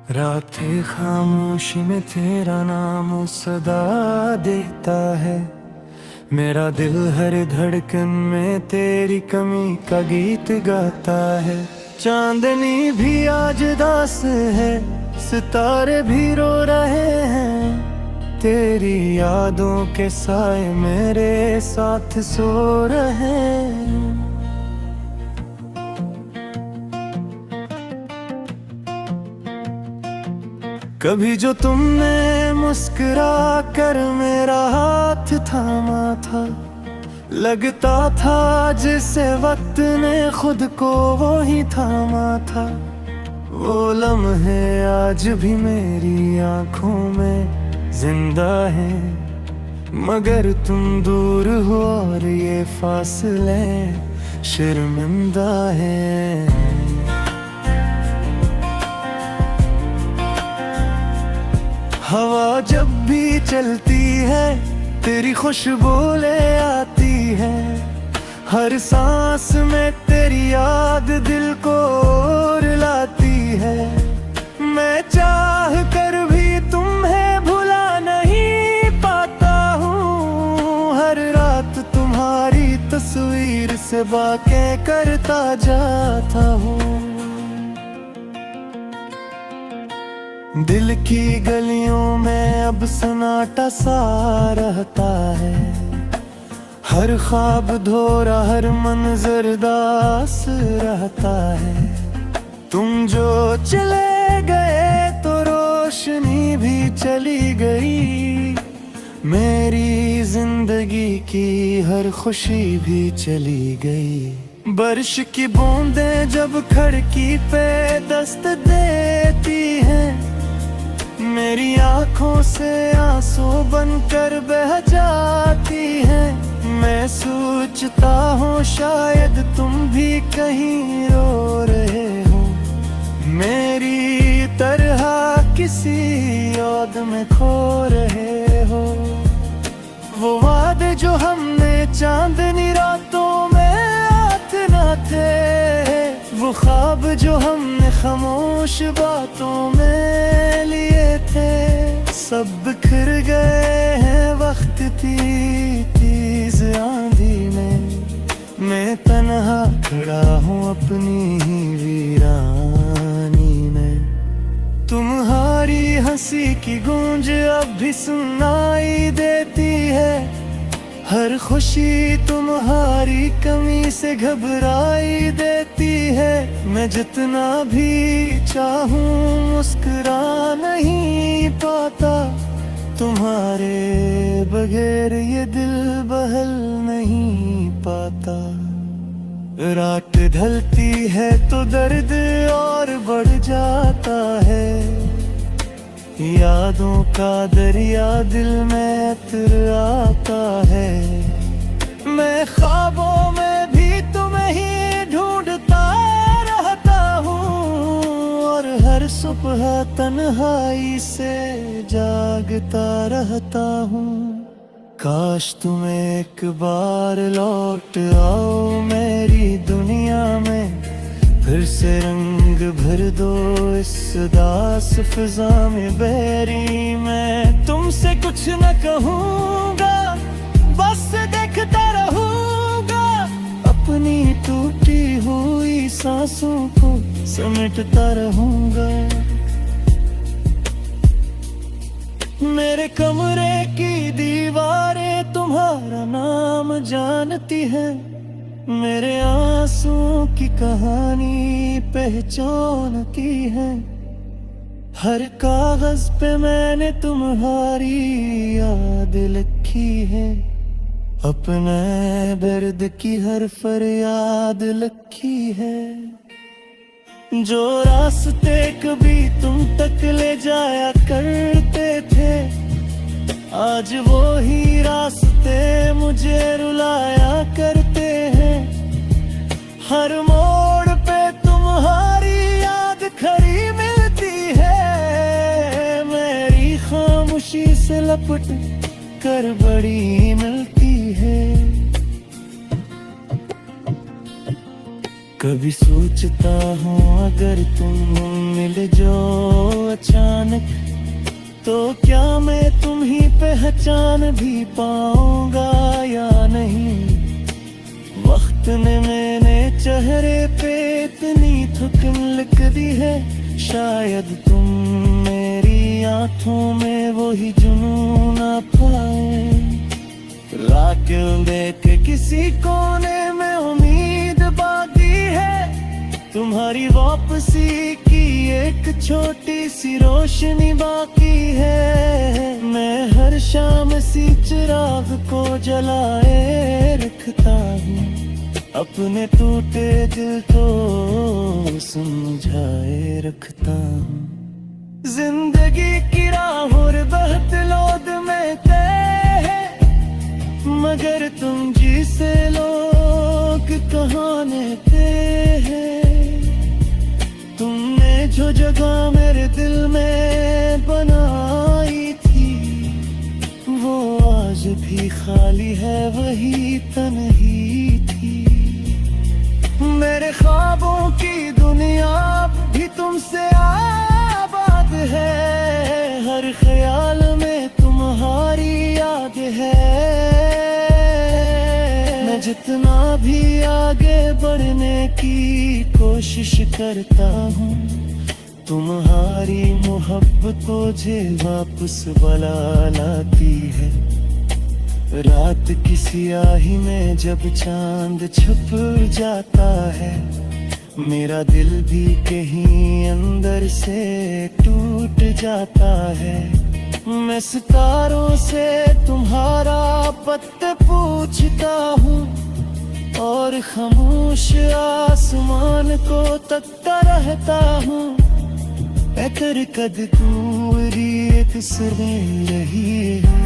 रातें खामोशी में तेरा नाम सदा देता है। मेरा दिल हर धड़कन में तेरी कमी का गीत गाता है। चांदनी भी आज दास है, सितारे भी रो रहे हैं। तेरी यादों के साए मेरे साथ सो रहे हैं। कभी जो तुमने मुस्कुरा कर मेरा हाथ थामा था, लगता था जिसे वक्त ने खुद को वो ही थामा था। वो लम्हे आज भी मेरी आंखों में जिंदा है, मगर तुम दूर हो और ये फासले शर्मिंदा है। हवा जब भी चलती है तेरी खुशबू ले आती है। हर सांस में तेरी याद दिल को रुलाती है। मैं चाह कर भी तुम्हें भुला नहीं पाता हूँ। हर रात तुम्हारी तस्वीर से बातें करता जाता हूँ। दिल की गलियों में अब सन्नाटा सा रहता है। हर ख्वाब धोरा, हर मंजर दास रहता है। तुम जो चले गए तो रोशनी भी चली गई। मेरी जिंदगी की हर खुशी भी चली गई। बारिश की बूंदें जब खिड़की पे दस्त देती हैं, मेरी आंखों से आंसू बनकर बह जाती हैं। मैं सोचता हूँ शायद तुम भी कहीं रो रहे हो, मेरी तरह किसी याद में खो रहे हो। वो वादे जो हमने चांदनी रातों में आते न थे, वो ख्वाब जो हमने खामोश बातों में लिए थे, सब बिखर गए हैं वक्त तेज आंधी में। मैं तन्हा खड़ा हूँ अपनी ही वीरानी में। तुम्हारी हंसी की गूंज अब भी सुनाई देती है। हर खुशी तुम्हारी कमी से घबराई देती है। मैं जितना भी चाहूँ मुस्कुरा नहीं पाता, तुम्हारे बगैर ये दिल बहल नहीं पाता। रात ढलती है तो दर्द और बढ़ जाता है। यादों का दरिया दिल में उतर आता है। मैं ख्वाबों में भी तुम्हें ही ढूंढता रहता हूँ, और हर सुबह तन्हाई से जागता रहता हूँ। काश तुम एक बार लौट आओ मेरी दुनिया में, फिर से रंग भर दो इस उदास फिजा में बहरी। मैं तुमसे कुछ न कहूँगा, बस देखता रहूँगा। अपनी टूटी हुई सांसों को समेटता रहूँगा। मेरे कमरे की दीवारें तुम्हारा नाम जानती है। मेरे आंसुओं की कहानी पहचानती है। हर कागज पे मैंने तुम्हारी याद लिखी है। अपने दर्द की हर फरियाद लिखी है। जो रास्ते कभी तुम तक ले जाया करते थे, आज वो ही रास्ते मुझे रुलाया करते हैं। हर मोड़ पे तुम्हारी याद खड़ी मिलती है। मेरी खामोशी से लपट कर बड़ी मिलती है। कभी सोचता हूँ अगर तुम मिल जाओ अचानक, तो क्या मैं तुम्हीं पहचान भी पाऊंगा या नहीं। वक्त ने मेरे चेहरे पे इतनी थकन लिख दी है, शायद तुम मेरी आंखों में वही जुनून ना पाए। रात देख किसी कोने में उम्मीद बाकी है, तुम्हारी वापसी की एक छोटी सी रोशनी बाकी है। मैं हर शाम सी चिराग को जलाए रखता हूँ, अपने टूटे दिल को समझाए रखता हूँ। जिंदगी की राह और बहतलोद में तय है, मगर तुम जिसे लोग कहाने ते हैं। तुमने जो जगह मेरे दिल में बनाई थी, वो आज भी खाली है, वही तन्ही थी। मेरे ख्वाबों की दुनिया भी तुमसे आबाद है, हर ख्याल में तुम्हारी याद है। मैं जितना भी आगे बढ़ने की कोशिश करता हूँ, तुम्हारी मोहब्बत मुझे वापस बुला लाती है। रात की स्याही में जब चांद छुप जाता है, मेरा दिल भी कहीं अंदर से टूट जाता है। मैं सितारों से तुम्हारा पता पूछता हूँ, और खामोश आसमान को तकता रहता हूँ। कर कद दूरी एक सरे रही है,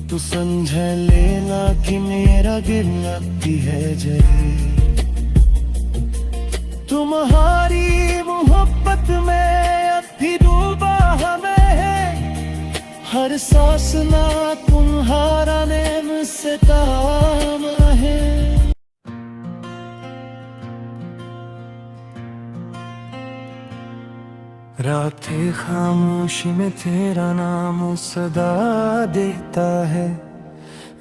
तू समझ लेना कि मेरा दिल भी है जरे। तुम्हारी मोहब्बत में अब भी डूबा हमें है, हर सांस ना तुम्हारा नेम से काम है। रातें खामोशी में तेरा नाम सदा देता है,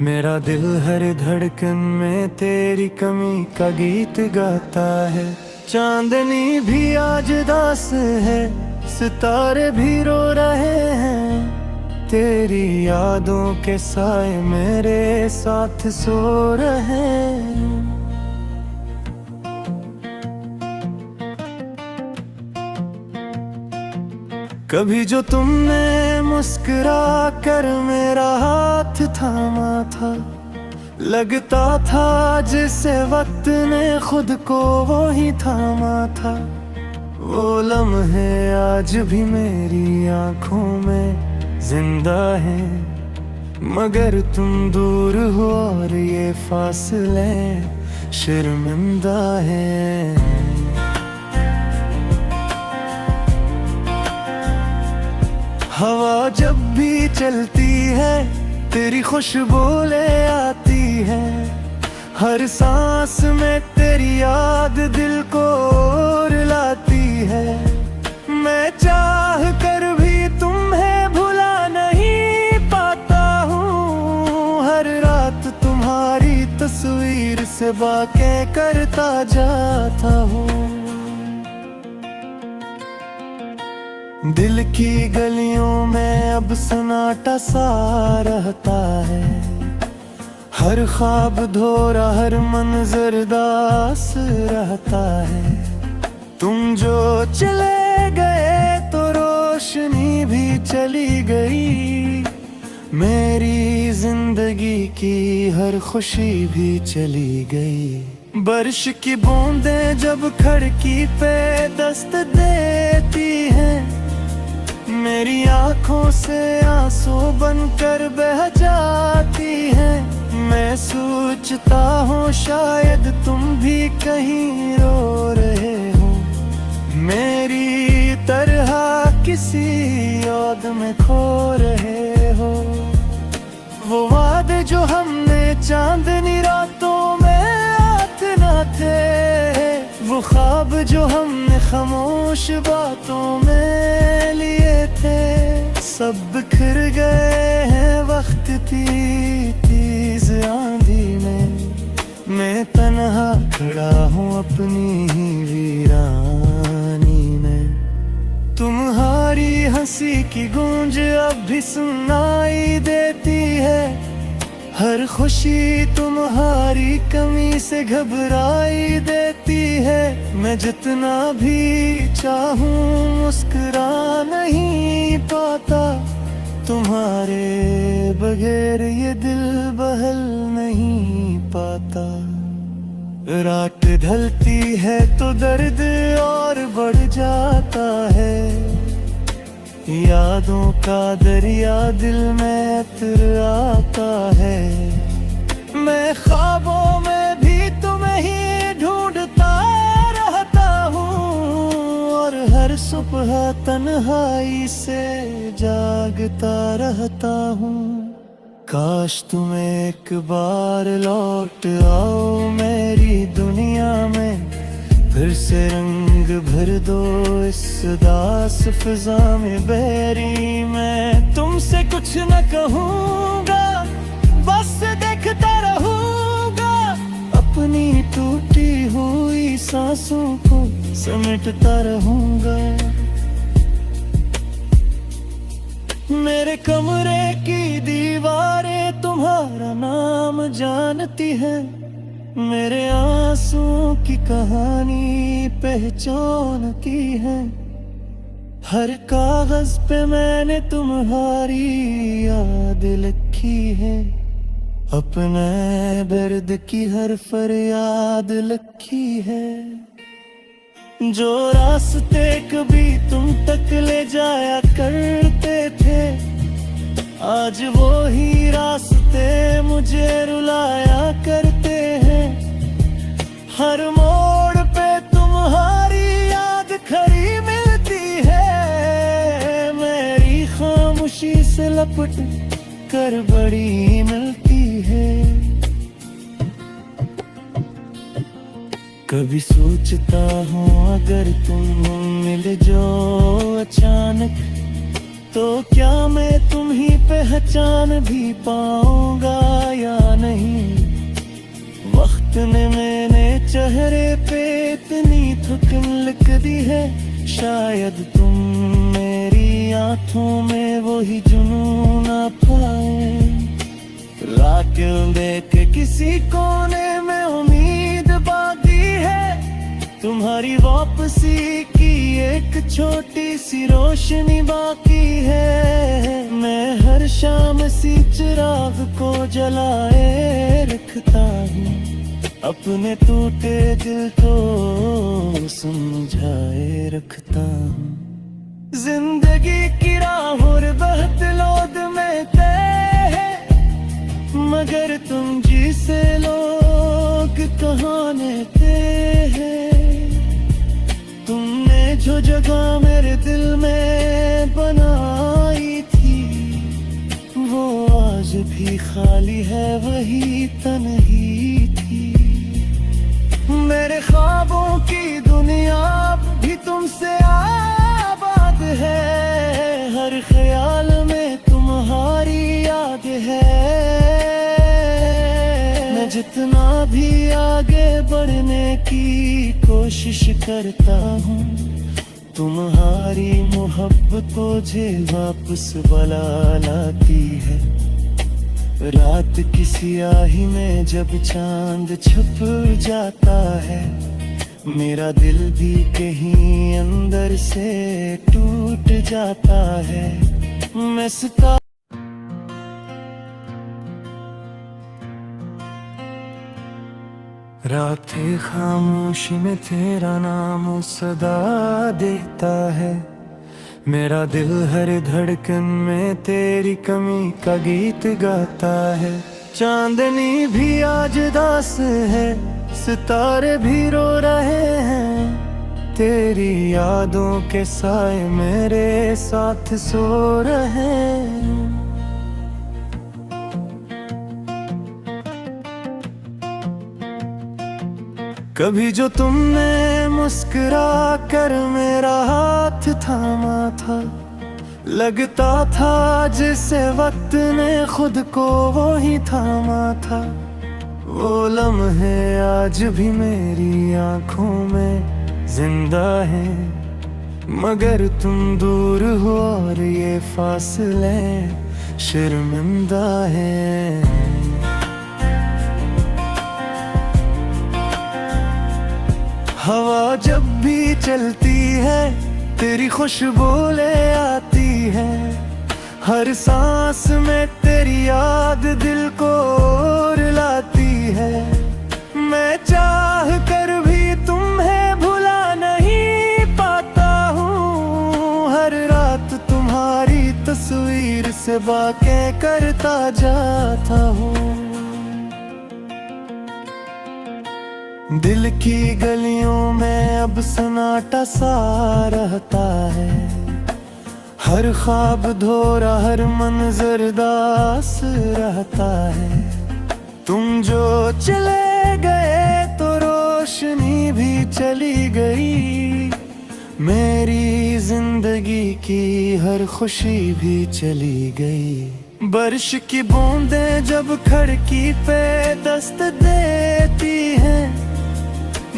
मेरा दिल हर धड़कन में तेरी कमी का गीत गाता है। चांदनी भी आज दास है, सितारे भी रो रहे हैं, तेरी यादों के साए मेरे साथ सो रहे हैं। कभी जो तुमने मुस्कुरा कर मेरा हाथ थामा था, लगता था जिसे वक्त ने खुद को वो ही थामा था। वो लम्हे आज भी मेरी आंखों में जिंदा है, मगर तुम दूर हो और ये फासले शर्मिंदा है। हवा जब भी चलती है, तेरी खुशबू ले आती है, हर सांस में तेरी याद दिल को रुलाती है। मैं चाह कर भी तुम्हें भुला नहीं पाता हूँ, हर रात तुम्हारी तस्वीर से बातें करता जाता हूँ। दिल की गलियों में अब सन्नाटा सा रहता है, हर ख्वाब धोरा हर मंजर दास रहता है। तुम जो चले गए तो रोशनी भी चली गई, मेरी जिंदगी की हर खुशी भी चली गई। बारिश की बूंदें जब खिड़की पे दस्त देती हैं, मेरी आंखों से आंसू बनकर बह जाती हैं। मैं सोचता हूँ शायद तुम भी कहीं रो रहे हो, मेरी तरह किसी याद में खो रहे हो। वो वादे जो हमने चांदनी रातों में आते न थे, वो ख्वाब जो हमने खामोश बातों में लिए थे, सब बिखर गए हैं वक्त तेज आंधी में। मैं तन्हा खड़ा हूँ अपनी ही वीरानी में। तुम्हारी हंसी की गूंज अब भी सुनाई देती है, हर खुशी तुम्हारी कमी से घबराई देती है। मैं जितना भी चाहूँ मुस्कुरा नहीं पाता, तुम्हारे बगैर ये दिल बहल नहीं पाता। रात ढलती है तो दर्द और बढ़ जाता है, यादों का दरिया दिल में उतर आता है। मैं ख्वाबों में भी तुम्हें ही ढूंढता रहता हूँ, और हर सुबह तन्हाई से जागता रहता हूँ। काश तुम एक बार लौट आओ मेरी दुनिया में, फिर से रंग भर दो इस उदास फिजा में बहरी। मैं तुमसे कुछ न कहूँगा, बस देखता रहूँगा, अपनी टूटी हुई सांसों को समेटता रहूँगा। मेरे कमरे की दीवारें तुम्हारा नाम जानती हैं, मेरे आंसुओं की कहानी पहचानती है। हर कागज पे मैंने तुम्हारी याद लिखी है, अपने दर्द की हर फरियाद लिखी है। जो रास्ते कभी तुम तक ले जाया करते थे, आज वो ही रास्ते मुझे रुलाया करते हैं। हर मोड़ पे तुम्हारी याद खड़ी मिलती है, मेरी खामोशी से लपट कर बड़ी मिलती है। कभी सोचता हूँ अगर तुम मिल जाओ अचानक, तो क्या मैं तुम्हीं पहचान भी पाऊंगा या नहीं। वक्त ने मैंने चेहरे पे इतनी थकन लिख दी है, शायद तुम मेरी आंखों में वही जुनून ना पाए। रात देख किसी कोने में उम्मीद बाकी है, तुम्हारी वापसी की एक छोटी सी रोशनी बाकी है। मैं हर शाम सी चिराग को जलाए रखता हूँ, अपने टूटे दिल को समझाए रखता हूँ। जिंदगी की राहों बहत लोद में तय है, मगर तुम जिसे लोग कहाने हैं। तुमने जो जगह मेरे दिल में बनाई थी, वो आज भी खाली है, वही तन्ही थी। मेरे ख्वाबों की दुनिया भी तुमसे आबाद है, हर ख्याल में तुम्हारी याद है। मैं जितना भी आगे बढ़ने की कोशिश करता हूँ, तुम्हारी मोहब्बत मुझे वापस बुला लाती है। रात की स्याही में जब चांद छुप जाता है, मेरा दिल भी कहीं अंदर से टूट जाता है। मैं सितारा रातें खामोशी में तेरा नाम सदा देता है, मेरा दिल हर धड़कन में तेरी कमी का गीत गाता है। चांदनी भी आज दास है, सितारे भी रो रहे हैं, तेरी यादों के साए मेरे साथ सो रहे हैं। कभी जो तुमने मुस्कुरा कर मेरा हाथ थामा था, लगता था जिसे वक्त ने खुद को वो ही थामा था। वो लम्हे आज भी मेरी आंखों में जिंदा है, मगर तुम दूर हो और ये फासले शर्मिंदा है। हवा जब भी चलती है तेरी खुशबू ले आती है, हर सांस में तेरी याद दिल को रुलाती है। मैं चाह कर भी तुम्हें भुला नहीं पाता हूँ, हर रात तुम्हारी तस्वीर से बातें करता जाता हूँ। दिल की गलियों में अब सन्नाटा सा रहता है, हर ख्वाब धोरा हर मंजर दास रहता है। तुम जो चले गए तो रोशनी भी चली गई, मेरी जिंदगी की हर खुशी भी चली गई। बारिश की बूंदें जब खिड़की पे दस्त देती हैं,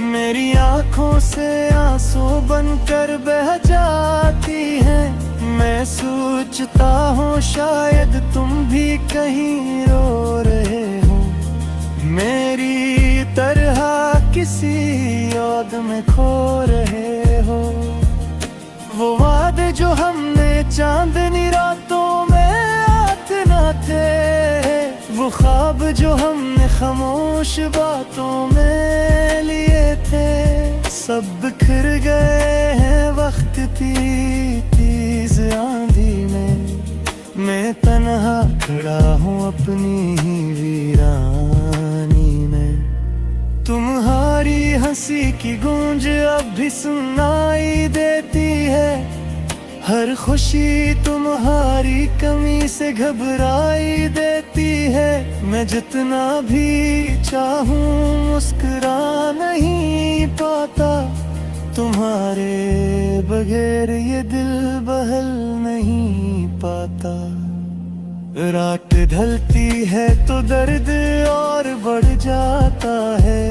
मेरी आंखों से आंसू बनकर बह जाती हैं। मैं सोचता हूँ शायद तुम भी कहीं रो रहे हो, मेरी तरह किसी याद में खो रहे हो। वो वादे जो हमने चांदनी रातों में आते न थे, वो ख्वाब जो हमने खामोश बातों में लिए थे, सब बिखर गए हैं वक्त की तेज आंधी में। मैं तन्हा खड़ा हूँ अपनी ही वीरानी में। तुम्हारी हंसी की गूंज अब भी सुनाई देती है, हर खुशी तुम्हारी कमी से घबराई देती है। मैं जितना भी चाहूँ मुस्कुरा नहीं पाता, तुम्हारे बगैर ये दिल बहल नहीं पाता। रात ढलती है तो दर्द और बढ़ जाता है,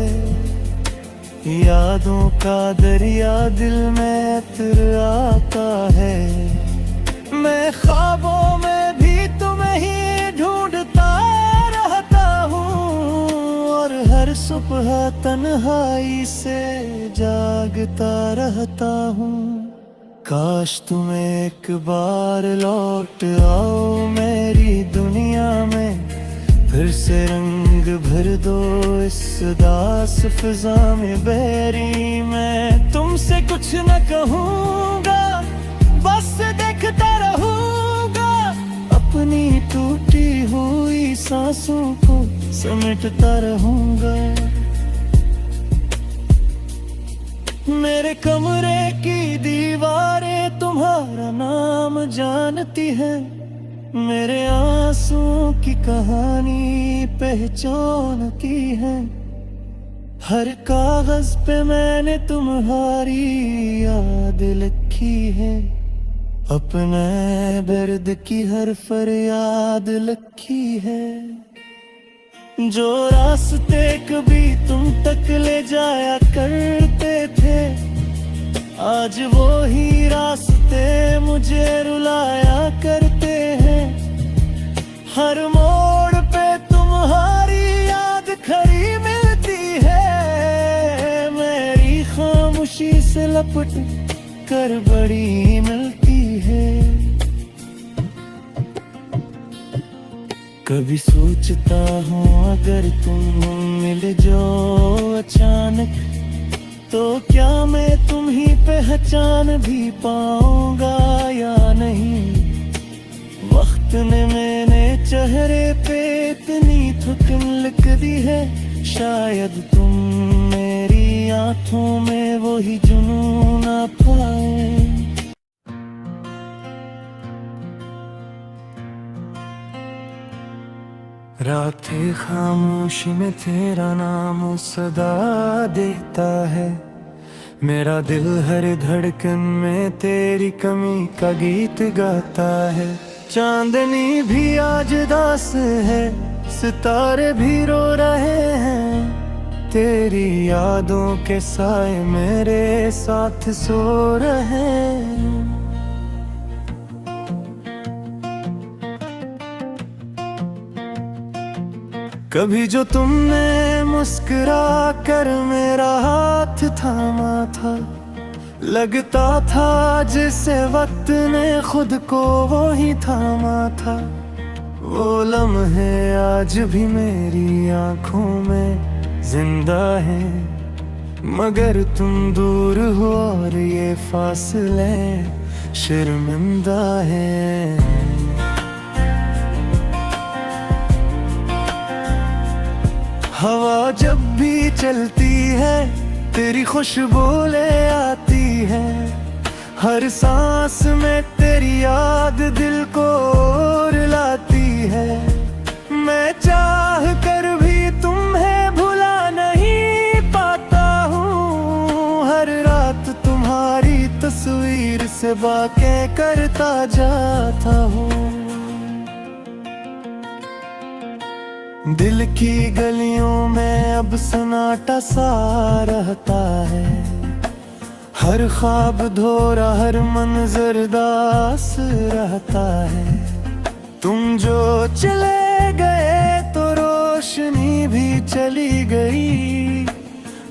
यादों का दरिया दिल में उतर आता है। मैं ख्वाबों में भी तुम्हें ही ढूंढता रहता हूँ, और हर सुबह तन्हाई से जागता रहता हूँ। काश तुम एक बार लौट आओ मेरी दुनिया में, फिर से रंग भर दो इस उदास फिजा में बहरी। मैं तुमसे कुछ न कहूँगा, बस देखता रहूँगा, अपनी टूटी हुई सांसों को समेटता रहूँगा। मेरे कमरे की दीवारें तुम्हारा नाम जानती है, मेरे आंसुओं की कहानी पहचानती है। हर कागज पे मैंने तुम्हारी याद लिखी है, अपने दर्द की हर फरियाद लिखी है। जो रास्ते कभी तुम तक ले जाया करते थे, आज वो ही रास्ते मुझे रुलाया करते हैं। हर मोड़ पे तुम्हारी याद खड़ी मिलती है, मेरी खामोशी से लपट कर बड़ी मिलती है। कभी सोचता हूँ अगर तुम मिल जाओ अचानक, तो क्या मैं तुम्हीं पहचान भी पाऊंगा या नहीं। वक्त ने मैंने चेहरे पे इतनी थकन लिख दी है, शायद तुम मेरी आंखों में वो ही जुनून ना पाए। रातें खामोशी में तेरा नाम सदा देता है। मेरा दिल हर धड़कन में तेरी कमी का गीत गाता है। चांदनी भी आज दास है, सितारे भी रो रहे हैं। तेरी यादों के साए मेरे साथ सो रहे हैं। कभी जो तुमने मुस्कुरा कर मेरा हाथ थामा था, लगता था जिसे वक्त ने खुद को वो ही थामा था। वो लम्हे आज भी मेरी आंखों में जिंदा है, मगर तुम दूर हो और ये फासले शर्मिंदा है। हवा जब भी चलती है तेरी खुशबू ले आती है। हर सांस में तेरी याद दिल को रुलाती है। मैं चाह कर भी तुम्हें भुला नहीं पाता हूँ। हर रात तुम्हारी तस्वीर से बातें करता जाता हूँ। दिल की गलियों में अब सन्नाटा सा रहता है। हर ख्वाब धोरा, हर मंजर दास रहता है। तुम जो चले गए तो रोशनी भी चली गई।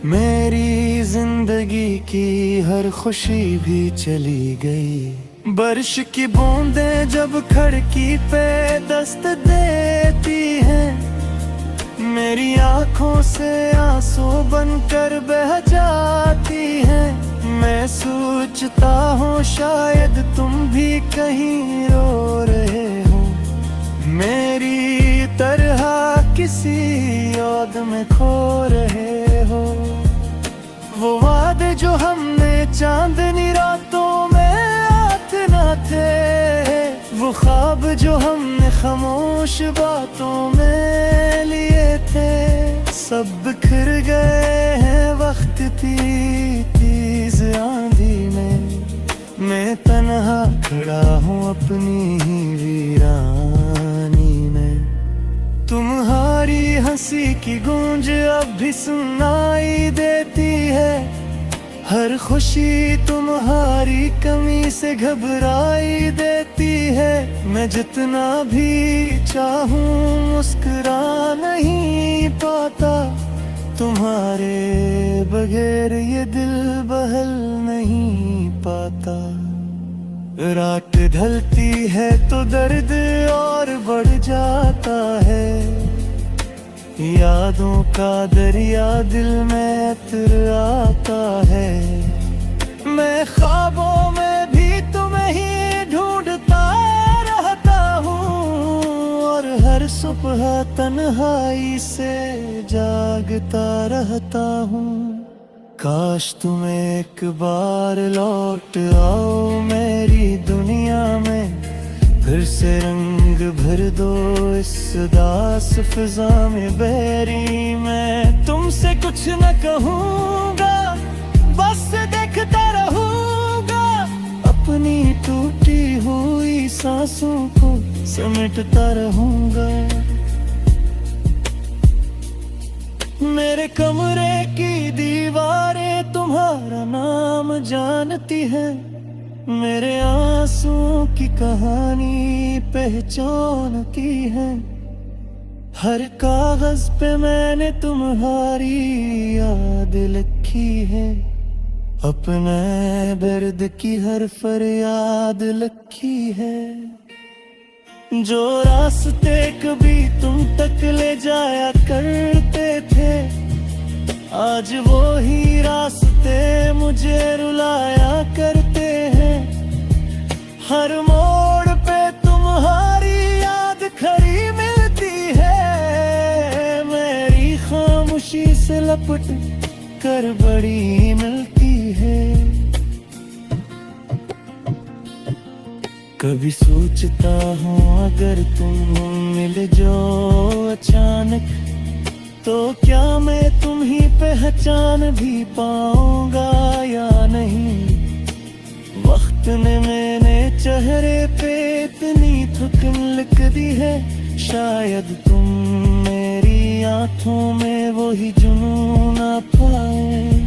मेरी जिंदगी की हर खुशी भी चली गई। बारिश की बूंदें जब खिड़की पे दस्त देती हैं, मेरी आंखों से आंसू बनकर बह जाती हैं। मैं सोचता हूँ शायद तुम भी कहीं रो रहे हो, मेरी तरह किसी याद में खो रहे हो। वो वादे जो हमने चांदनी रातों में आते न थे, वो ख्वाब जो हमने खामोश बातों में लिए थे, सब बिखर गए हैं वक्त की तेज आंधी में। मैं तन्हा खड़ा हूँ अपनी ही वीरानी में। तुम्हारी हंसी की गूंज अब भी सुनाई देती है। हर खुशी तुम्हारी कमी से घबराई देती है। मैं जितना भी चाहूं मुस्कुरा नहीं पाता, तुम्हारे बगैर ये दिल बहल नहीं पाता। रात ढलती है तो दर्द और बढ़ जाता है। यादों का दरिया दिल में उतर आता है। मैं ख्वाबों में भी तुम्हें ही ढूंढता रहता हूँ, और हर सुबह तन्हाई से जागता रहता हूँ। काश तुम एक बार लौट आओ मेरी दुनिया में, फिर से रंग भर दो इस उदास फिजा में बहरी। मैं तुमसे कुछ न कहूँगा, बस देखता रहूँगा। अपनी टूटी हुई सांसों को समेटता रहूँगा। मेरे कमरे की दीवारें तुम्हारा नाम जानती है। मेरे आंसुओं की कहानी पहचानती है। हर कागज पे मैंने तुम्हारी याद लिखी है। अपने दर्द की हर फरियाद लिखी है। जो रास्ते कभी तुम तक ले जाया करते थे, आज वो ही रास्ते मुझे रुलाया करते हैं। हर मोड़ पे तुम्हारी याद खड़ी मिलती है। मेरी खामोशी से लपट कर बड़ी मिलती है। कभी सोचता हूँ अगर तुम मिल जो अचानक, तो क्या मैं तुम ही पहचान भी पाऊंगा या नहीं। वक्त ने मैंने चेहरे पे इतनी थकन लिख दी है, शायद तुम मेरी आंखों में वही जुनून ना पाए।